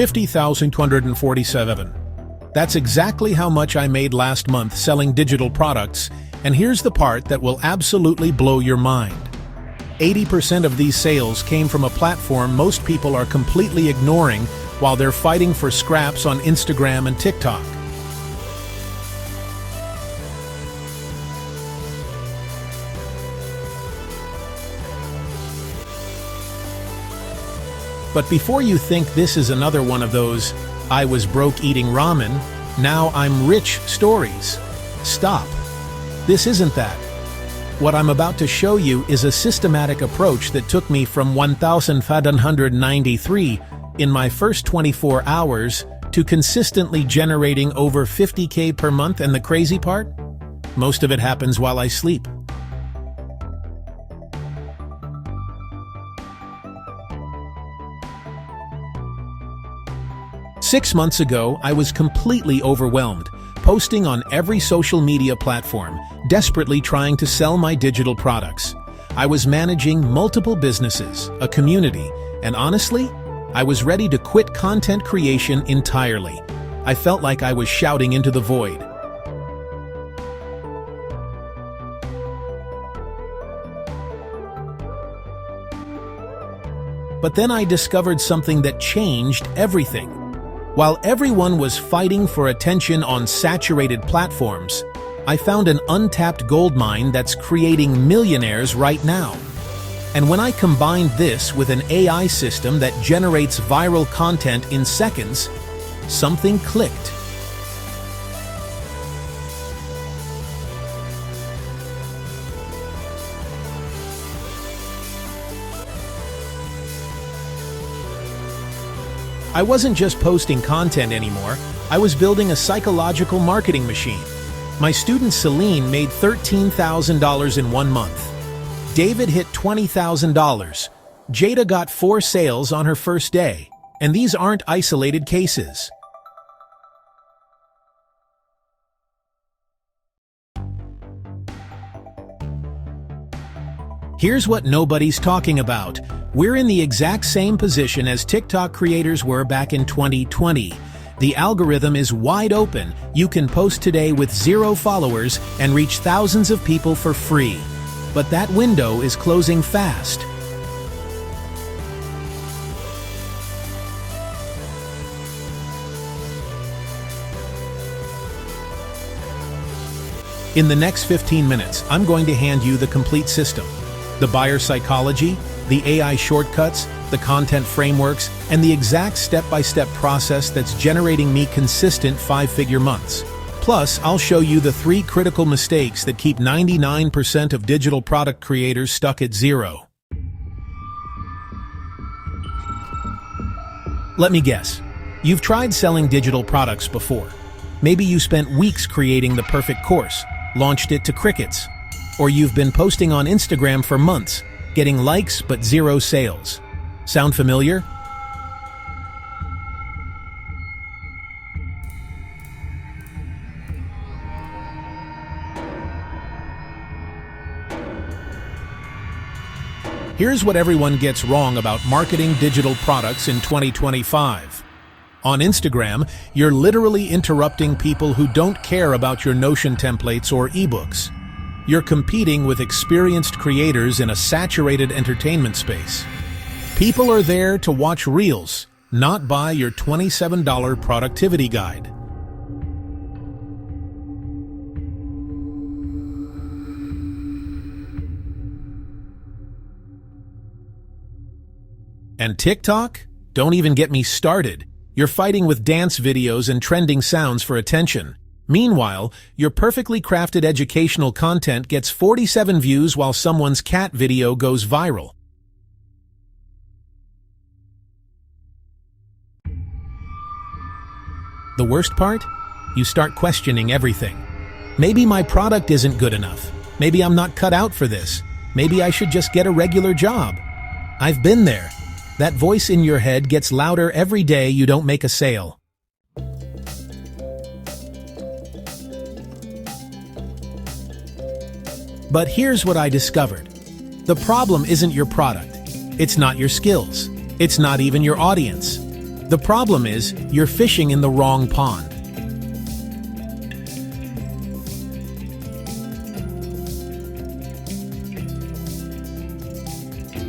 $50,247. That's exactly how much I made last month selling digital products, and here's the part that will absolutely blow your mind. 80% of these sales came from a platform most people are completely ignoring while they're fighting for scraps on Instagram and TikTok. But before you think this is another one of those "I was broke eating ramen, now I'm rich" stories, stop. This isn't that. What I'm about to show you is a systematic approach that took me from 1,593 in my first 24 hours to consistently generating over 50K per month, and the crazy part? Most of it happens while I sleep. Six months ago, I was completely overwhelmed, posting on every social media platform, desperately trying to sell my digital products. I was managing multiple businesses, a community, and honestly, I was ready to quit content creation entirely. I felt like I was shouting into the void. But then I discovered something that changed everything. While everyone was fighting for attention on saturated platforms, I found an untapped goldmine that's creating millionaires right now. And when I combined this with an AI system that generates viral content in seconds, something clicked. I wasn't just posting content anymore, I was building a psychological marketing machine. My student Celine made $13,000 in 1 month. David hit $20,000. Jada got 4 sales on her first day. And these aren't isolated cases. Here's what nobody's talking about. We're in the exact same position as TikTok creators were back in 2020. The algorithm is wide open. You can post today with 0 followers and reach thousands of people for free. But that window is closing fast. In the next 15 minutes, I'm going to hand you the complete system. The buyer psychology, the AI shortcuts, the content frameworks, and the exact step-by-step process that's generating me consistent 5-figure months. Plus, I'll show you the 3 critical mistakes that keep 99% of digital product creators stuck at 0. Let me guess. You've tried selling digital products before. Maybe you spent weeks creating the perfect course, launched it to crickets. Or you've been posting on Instagram for months, getting likes but 0 sales. Sound familiar? Here's what everyone gets wrong about marketing digital products in 2025. On Instagram, you're literally interrupting people who don't care about your Notion templates or ebooks. You're competing with experienced creators in a saturated entertainment space. People are there to watch reels, not buy your $27 productivity guide. And TikTok? Don't even get me started. You're fighting with dance videos and trending sounds for attention. Meanwhile, your perfectly crafted educational content gets 47 views while someone's cat video goes viral. The worst part? You start questioning everything. Maybe my product isn't good enough. Maybe I'm not cut out for this. Maybe I should just get a regular job. I've been there. That voice in your head gets louder every day you don't make a sale. But here's what I discovered. The problem isn't your product. It's not your skills. It's not even your audience. The problem is, you're fishing in the wrong pond.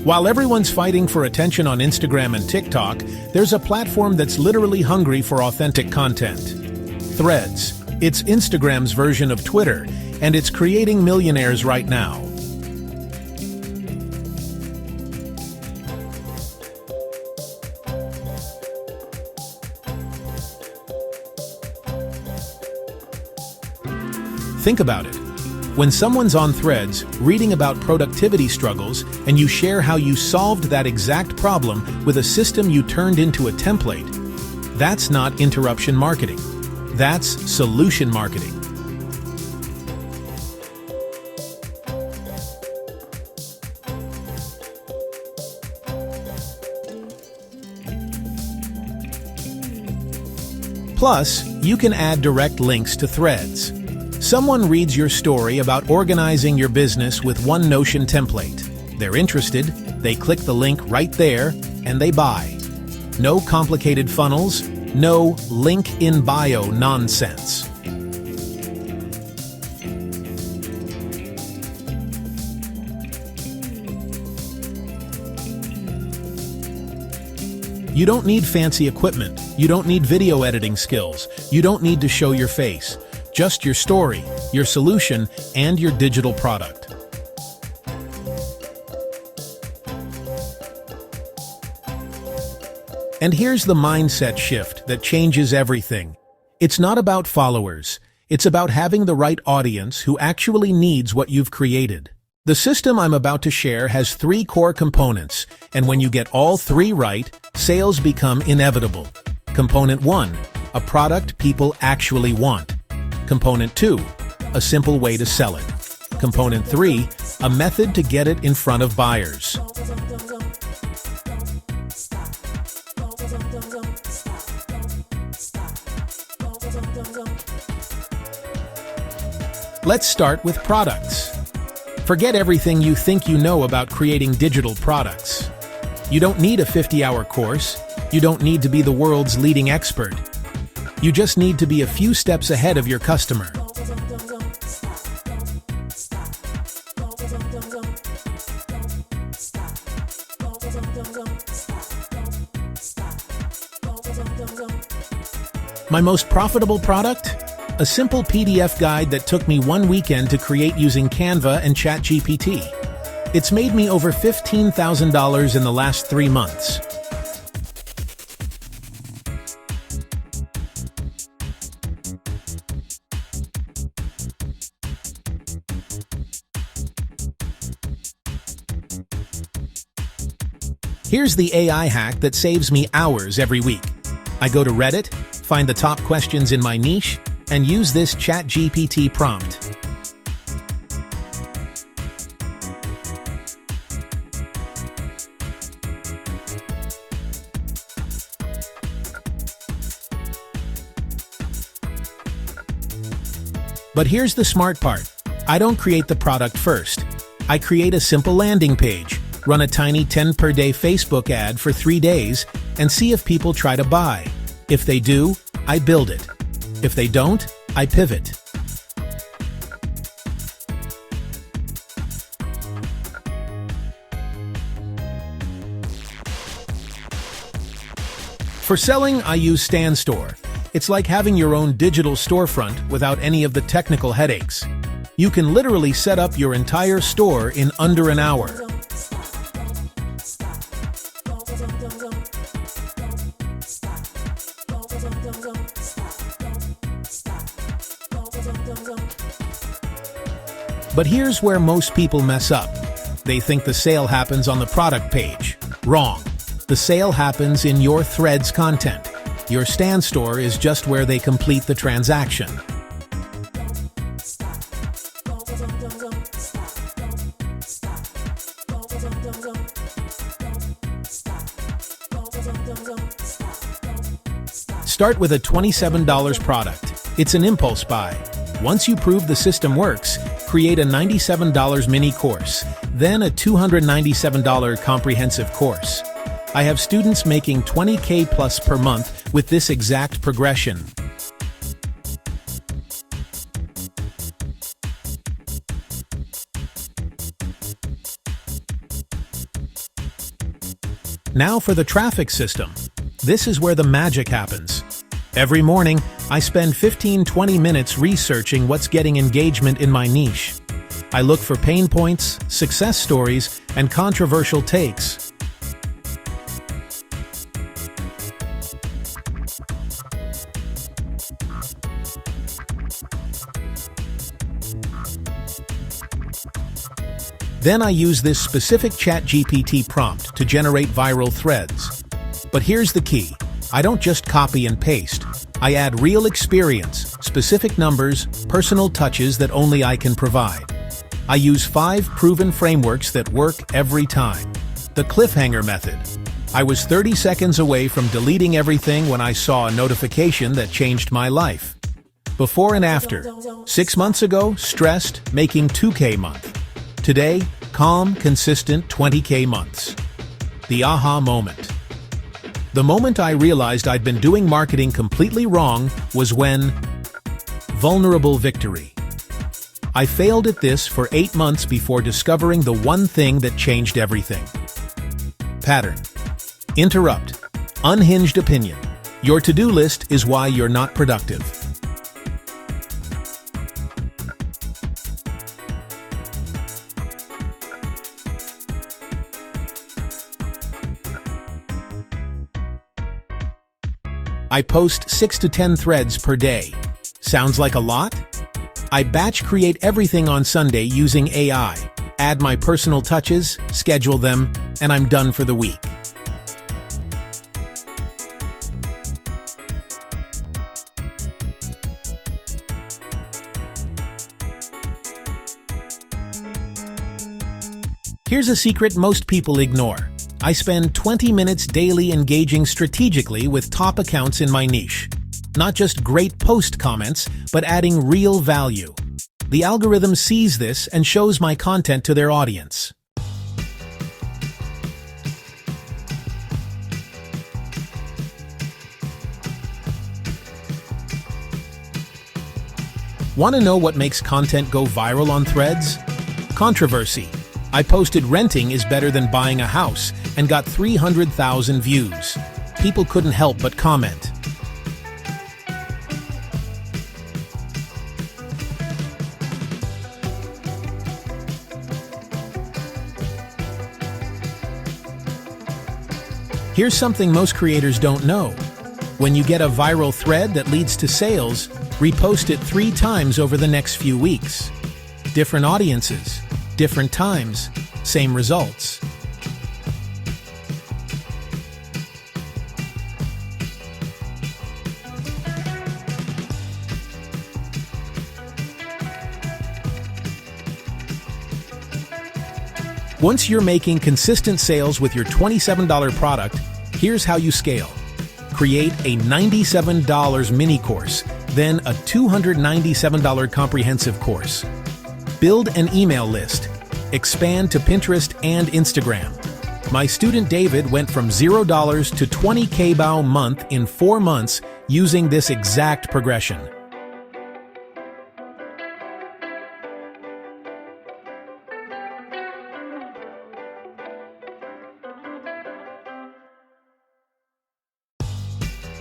While everyone's fighting for attention on Instagram and TikTok, there's a platform that's literally hungry for authentic content. Threads. It's Instagram's version of Twitter, and it's creating millionaires right now. Think about it. When someone's on Threads, reading about productivity struggles, and you share how you solved that exact problem with a system you turned into a template, that's not interruption marketing. That's solution marketing. Plus, you can add direct links to Threads. Someone reads your story about organizing your business with one Notion template. They're interested, they click the link right there, and they buy. No complicated funnels, no link in bio nonsense. You don't need fancy equipment. You don't need video editing skills. You don't need to show your face. Just your story, your solution, and your digital product. And here's the mindset shift that changes everything. It's not about followers. It's about having the right audience who actually needs what you've created. The system I'm about to share has 3 core components, and when you get all 3 right, sales become inevitable. Component 1, a product people actually want. Component 2, a simple way to sell it. Component 3, a method to get it in front of buyers. Let's start with products. Forget everything you think you know about creating digital products. You don't need a 50-hour course. You don't need to be the world's leading expert. You just need to be a few steps ahead of your customer. My most profitable product? A simple PDF guide that took me 1 weekend to create using Canva and ChatGPT. It's made me over $15,000 in the last 3 months. Here's the AI hack that saves me hours every week. I go to Reddit, find the top questions in my niche, and use this ChatGPT prompt. But here's the smart part. I don't create the product first. I create a simple landing page, run a tiny 10 per day Facebook ad for 3 days, and see if people try to buy. If they do, I build it. If they don't, I pivot. For selling, I use StanStore. It's like having your own digital storefront without any of the technical headaches. You can literally set up your entire store in under an hour. But here's where most people mess up. They think the sale happens on the product page. Wrong. The sale happens in your Threads content. Your StanStore is just where they complete the transaction. Start with a $27 product. It's an impulse buy. Once you prove the system works, create a $97 mini course, then a $297 comprehensive course. I have students making 20K plus per month with this exact progression. Now for the traffic system. This is where the magic happens. Every morning, I spend 15-20 minutes researching what's getting engagement in my niche. I look for pain points, success stories, and controversial takes. Then I use this specific ChatGPT prompt to generate viral threads. But here's the key. I don't just copy and paste. I add real experience, specific numbers, personal touches that only I can provide. I use 5 proven frameworks that work every time. The cliffhanger method. I was 30 seconds away from deleting everything when I saw a notification that changed my life. Before and after. 6 months ago, stressed, making 2K month. Today, calm, consistent 20K months. The aha moment. The moment I realized I'd been doing marketing completely wrong was when vulnerable victory. I failed at this for 8 months before discovering the one thing that changed everything. Pattern. Interrupt. Unhinged opinion. Your to-do list is why you're not productive. I post 6 to 10 threads per day. Sounds like a lot? I batch create everything on Sunday using AI, add my personal touches, schedule them, and I'm done for the week. Here's a secret most people ignore. I spend 20 minutes daily engaging strategically with top accounts in my niche. Not just great post comments, but adding real value. The algorithm sees this and shows my content to their audience. Want to know what makes content go viral on Threads? Controversy. I posted renting is better than buying a house and got 300,000 views. People couldn't help but comment. Here's something most creators don't know. When you get a viral thread that leads to sales, repost it 3 times over the next few weeks. Different audiences, different times, same results. Once you're making consistent sales with your $27 product, here's how you scale. Create a $97 mini course, then a $297 comprehensive course. Build an email list. Expand to Pinterest and Instagram. My student David went from $0 to 20K a month in 4 months using this exact progression.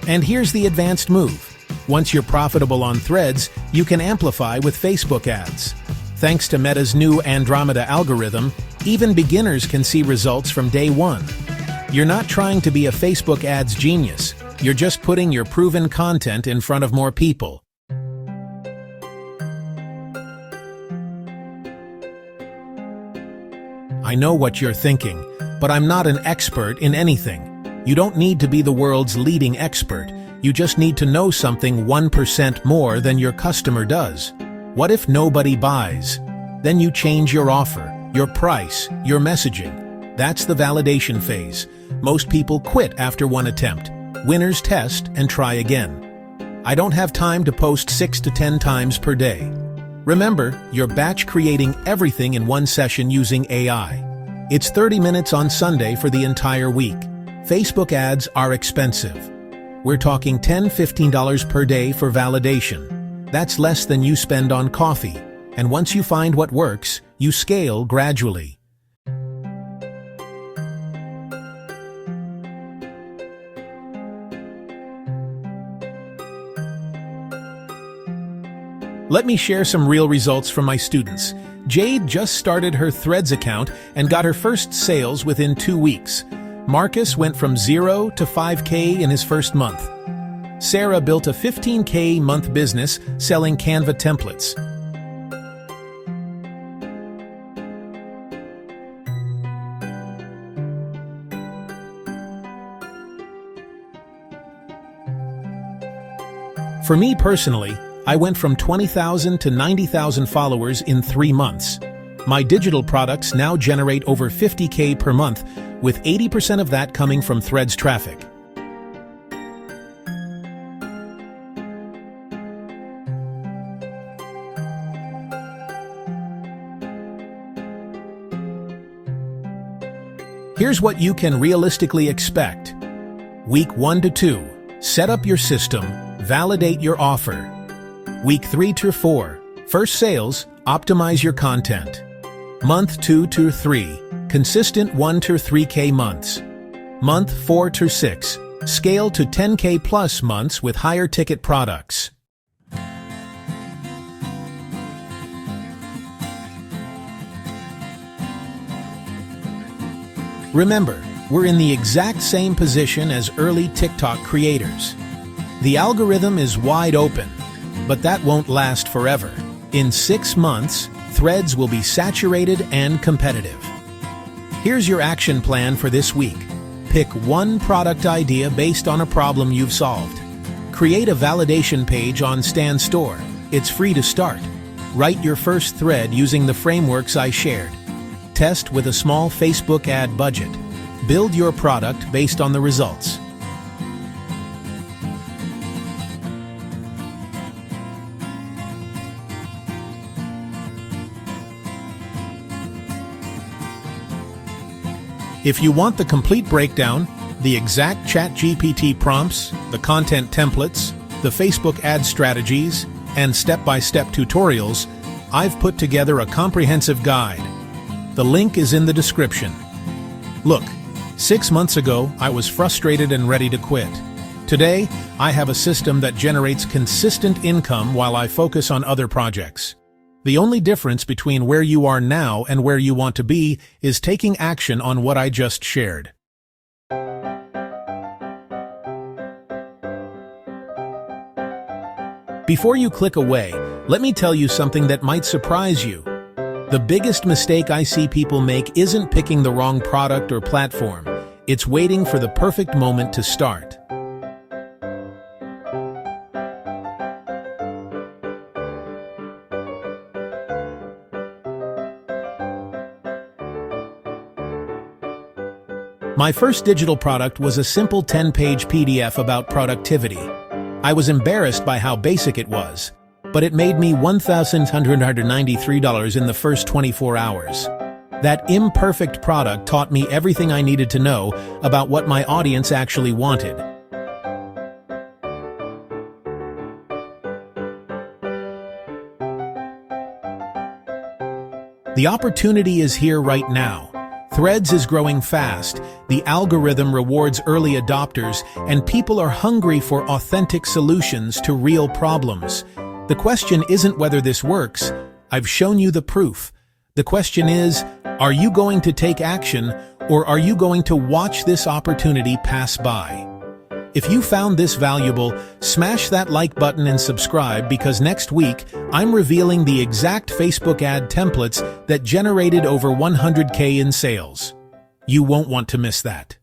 And here's the advanced move. Once you're profitable on Threads, you can amplify with Facebook ads. Thanks to Meta's new Andromeda algorithm, even beginners can see results from day 1. You're not trying to be a Facebook ads genius. You're just putting your proven content in front of more people. I know what you're thinking, but I'm not an expert in anything. You don't need to be the world's leading expert. You just need to know something 1% more than your customer does. What if nobody buys? Then you change your offer, your price, your messaging. That's the validation phase. Most people quit after 1 attempt. Winners test and try again. I don't have time to post 6 to 10 times per day. Remember, you're batch creating everything in 1 session using AI. It's 30 minutes on Sunday for the entire week. Facebook ads are expensive. We're talking $10–15 per day for validation. That's less than you spend on coffee. And once you find what works, you scale gradually. Let me share some real results from my students. Jade just started her Threads account and got her first sales within 2 weeks. Marcus went from 0 to 5K in his first month. Sarah built a 15K month business selling Canva templates. For me personally, I went from 20,000 to 90,000 followers in 3 months. My digital products now generate over 50K per month, with 80% of that coming from Threads traffic. Here's what you can realistically expect. Week 1 to 2, set up your system, validate your offer. Week 3 to 4, first sales, optimize your content. Month 2 to 3, consistent 1 to 3K months. Month 4 to 6, scale to 10K plus months with higher ticket products. Remember, we're in the exact same position as early TikTok creators. The algorithm is wide open, but that won't last forever. In 6 months, Threads will be saturated and competitive. Here's your action plan for this week. Pick one product idea based on a problem you've solved. Create a validation page on Stan Store. It's free to start. Write your first thread using the frameworks I shared. Test with a small Facebook ad budget. Build your product based on the results. If you want the complete breakdown, the exact ChatGPT prompts, the content templates, the Facebook ad strategies, and step-by-step tutorials, I've put together a comprehensive guide. The link is in the description. Look, 6 months ago, I was frustrated and ready to quit. Today, I have a system that generates consistent income while I focus on other projects. The only difference between where you are now and where you want to be is taking action on what I just shared. Before you click away, let me tell you something that might surprise you. The biggest mistake I see people make isn't picking the wrong product or platform. It's waiting for the perfect moment to start. My first digital product was a simple 10-page PDF about productivity. I was embarrassed by how basic it was, but it made me $1,193 in the first 24 hours. That imperfect product taught me everything I needed to know about what my audience actually wanted. The opportunity is here right now. Threads is growing fast, the algorithm rewards early adopters, and people are hungry for authentic solutions to real problems. The question isn't whether this works. I've shown you the proof. The question is, are you going to take action, or are you going to watch this opportunity pass by? If you found this valuable, smash that like button and subscribe, because next week, I'm revealing the exact Facebook ad templates that generated over 100K in sales. You won't want to miss that.